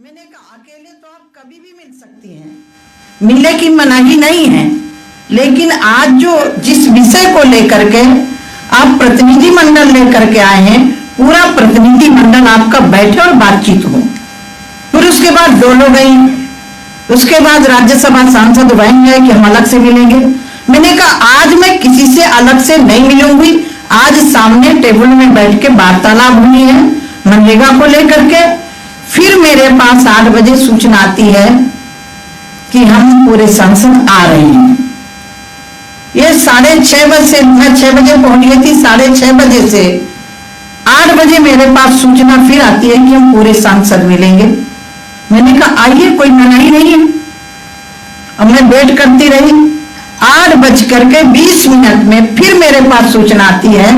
मैंने कहा अकेले तो आप कभी भी मिल सकती हैं, मिलने की मनाही नहीं है, लेकिन आज जो जिस विषय को लेकर के आप प्रतिनिधि मंडल लेकर के आए हैं, पूरा प्रतिनिधि मंडल आपका बैठे और बातचीत हो। फिर उसके बाद डोलो गई, उसके बाद राज्यसभा सांसद वहीं गए कि हम अलग से मिलेंगे। मैंने कहा आज मैं किसी से अलग से नहीं मिलूंगी, आज सामने टेबल में बैठ के वार्तालाप हुई है मनरेगा को लेकर के। फिर मेरे पास 8 बजे सूचना आती है कि हम पूरे सांसद आ रहे हैं। ये 6:30 बजे से, मैं 6 बजे पहुंच गई थी, 6:30 बजे से 8 बजे मेरे पास सूचना फिर आती है कि हम पूरे सांसद मिलेंगे। मैंने कहा आइए, कोई मनाही नहीं है। अब मैं वेट करती रही। 8:20 में फिर मेरे पास सूचना आती है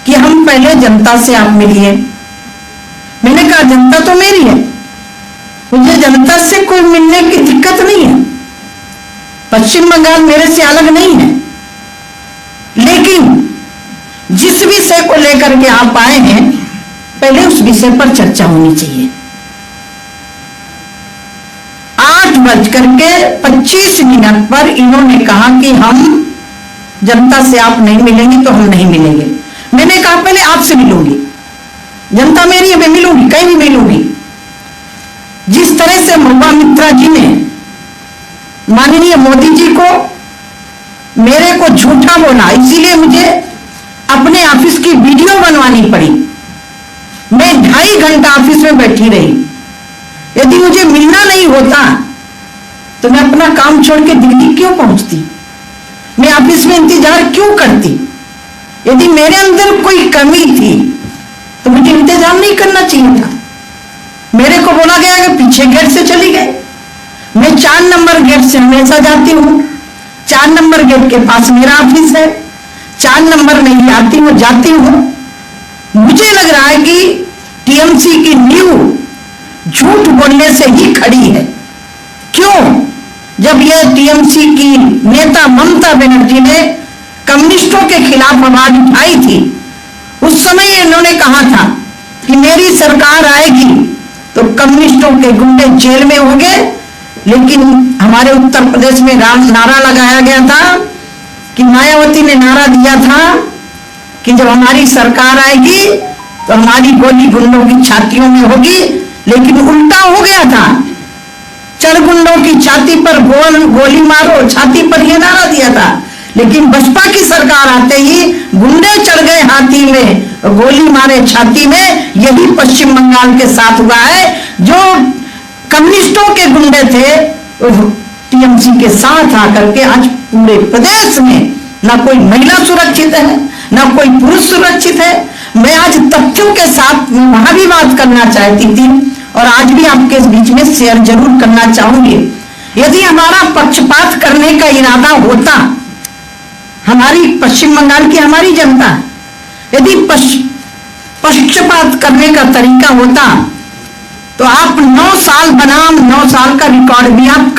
कि हम पहले जनता से आप मिलिए। मैंने कहा जनता तो मेरी है, मुझे जनता से कोई मिलने की दिक्कत नहीं है, पश्चिम बंगाल मेरे से अलग नहीं है, लेकिन जिस विषय को लेकर के आप आए हैं पहले उस विषय पर चर्चा होनी चाहिए। 8:25 पर इन्होंने कहा कि हम जनता से आप नहीं मिलेंगे तो हम नहीं मिलेंगे। मैंने कहा पहले आपसे मिलूंगी, जनता मेरी है, मैं मिलूंगी, कहीं भी मिलूंगी। जिस तरह से महुआ मित्रा जी ने माननीय मोदी जी को मेरे को झूठा बोला, इसीलिए मुझे अपने ऑफिस की वीडियो बनवानी पड़ी। मैं 2.5 घंटा ऑफिस में बैठी रही। यदि मुझे मिलना नहीं होता तो मैं अपना काम छोड़ के दिल्ली क्यों पहुंचती, मैं ऑफिस में इंतजार क्यों करती। यदि मेरे अंदर कोई कमी थी तो मुझे इंतजार नहीं करना चाहिए था। मेरे को बोला गया कि पीछे गेट से चली गए। मैं 4 नंबर गेट से हमेशा जाती हूँ, 4 नंबर गेट के पास मेरा ऑफिस है, 4 नंबर में ही आती हूँ, जाती हूँ। मुझे लग रहा है कि टीएमसी की नींव झूठ बोलने से ही खड़ी है। क्यों? जब यह टीएमसी की नेता ममता बनर्जी ने कम्युनिस्टों के खिलाफ आवाज उठाई थी, उस समय इन्होंने कहा था कि मेरी सरकार आएगी तो कम्युनिस्टों के गुंडे जेल में होंगे। लेकिन हमारे उत्तर प्रदेश में नारा लगाया गया था कि मायावती ने नारा दिया था कि जब हमारी सरकार आएगी तो हमारी गोली गुंडों की छातियों में होगी, लेकिन उल्टा हो गया था। चढ़ गुंडों की छाती पर गोली मारो, छाती पर यह नारा दिया था। लेकिन बसपा की सरकार आते ही गुंडे चढ़ गए हाथी में, गोली मारे छाती में। यही पश्चिम बंगाल के साथ हुआ है। जो कम्युनिस्टों के गुंडे थे टीएमसी के साथ आकर के आज पूरे प्रदेश में ना कोई महिला सुरक्षित है, ना कोई पुरुष सुरक्षित है। मैं आज तथ्यों के साथ वहां भी बात करना चाहती थी और आज भी आपके बीच में शेयर जरूर करना चाहूंगी। यदि हमारा पक्षपात करने का इरादा होता, हमारी पश्चिम बंगाल की हमारी जनता, यदि पक्षपात करने का तरीका होता तो आप 9 साल बनाम 9 साल का रिकॉर्ड भी आप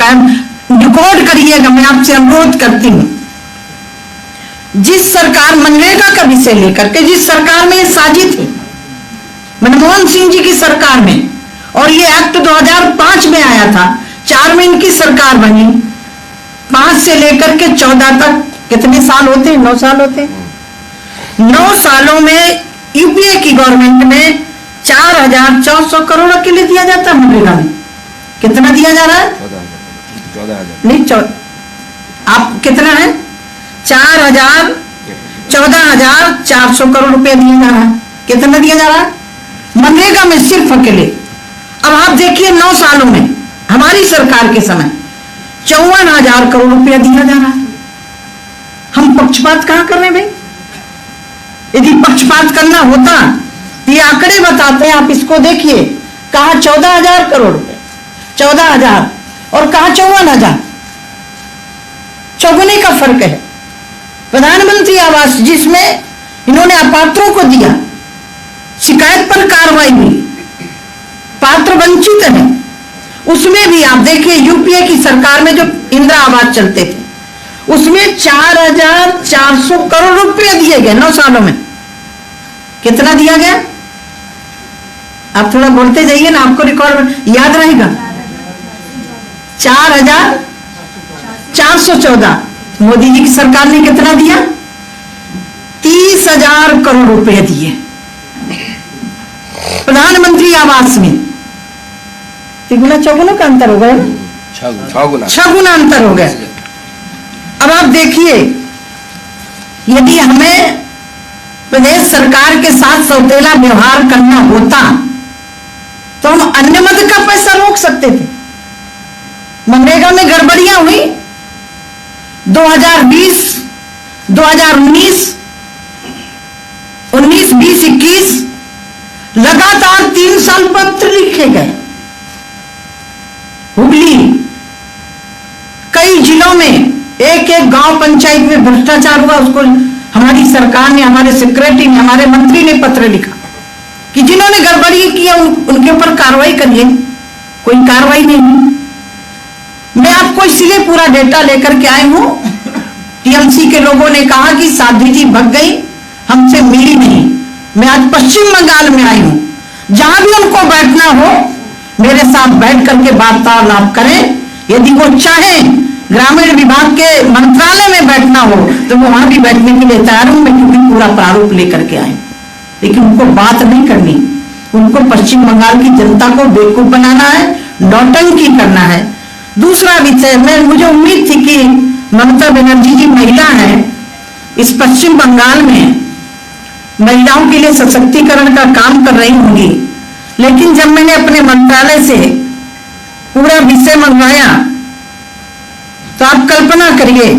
रिकॉर्ड करिएगा। मैं आपसे अनुरोध करती हूं, जिस सरकार मनरेगा का विषय लेकर के, जिस सरकार में साजी थी मनमोहन सिंह जी की सरकार में, और ये एक्ट 2005 में आया था, 4 में इनकी सरकार बनी, 5 से लेकर के 14 तक कितने साल होते हैं? 9 साल होते हैं। 9 सालों में यूपीए की गवर्नमेंट में 4,400 करोड़ के लिए दिया जाता है मनरेगा में। कितना दिया जा रहा है? 14,000 नहीं, आप कितना है? 14,400 करोड़ रुपया दिया जा रहा है। कितना दिया जा रहा है मनरेगा में सिर्फ अकेले? अब आप देखिए 9 सालों में हमारी सरकार के समय 54,000 करोड़ रुपया दिया जा रहा है। हम पक्षपात कहां कर रहे हैं भाई? यदि पक्षपात करना होता तो ये आंकड़े बताते हैं। आप इसको देखिए, कहा 14,000 करोड़ रुपए, 14,000 और कहा 54,000, चौगुने का फर्क है। प्रधानमंत्री आवास जिसमें इन्होंने अपात्रों को दिया, शिकायत पर कार्रवाई हुई, पात्र वंचित है, उसमें भी आप देखिए यूपीए की सरकार में जो इंदिरा आवास चलते थे उसमें 4,400 करोड़ रुपए दिए गए 9 सालों में। कितना दिया गया? आप थोड़ा बोलते जाइए ना, आपको रिकॉर्ड याद रहेगा। 4,414। मोदी जी की सरकार ने कितना दिया? 30,000 करोड़ रुपए दिए प्रधानमंत्री आवास में। तिगुना चौगुना का अंतर हो गया ना, 6 गुना अंतर हो गया। अब आप देखिए, यदि हमें प्रदेश सरकार के साथ सौतेला व्यवहार करना होता तो हम अन्य मद का पैसा रोक सकते थे। मनरेगा में गड़बड़ियां हुई 2020, 2019, 19, 20, 21 लगातार 3 साल पत्र लिखे गए। हुगली, कई जिलों में एक एक गांव पंचायत में भ्रष्टाचार हुआ, उसको हमारी सरकार ने, हमारे सेक्रेटरी ने, हमारे मंत्री ने पत्र लिखा कि जिन्होंने गड़बड़ी किया उनके ऊपर कार्रवाई करिए। कोई कार्रवाई नहीं। मैं आपको इसलिए पूरा डेटा लेकर के आई हूं। टीएमसी के लोगों ने कहा कि साध्वी जी भग गई, हमसे मिली नहीं। मैं आज पश्चिम बंगाल में आई हूं, जहां भी उनको बैठना हो मेरे साथ बैठ करके वार्तालाप करें। यदि वो चाहें ग्रामीण विभाग के मंत्रालय में बैठना हो तो वो वहां भी बैठने के लिए तैयार हूं मैं, क्योंकि पूरा प्रारूप लेकर के आए। लेकिन उनको बात नहीं करनी, उनको पश्चिम बंगाल की जनता को बेवकूफ बनाना है, नौटंकी करना है। दूसरा विषय में मुझे उम्मीद थी कि ममता बनर्जी जी महिला है, इस पश्चिम बंगाल में महिलाओं के लिए सशक्तिकरण का काम कर रही होंगी। लेकिन जब मैंने अपने मंत्रालय से पूरा विषय मंगवाया तो आप कल्पना करिए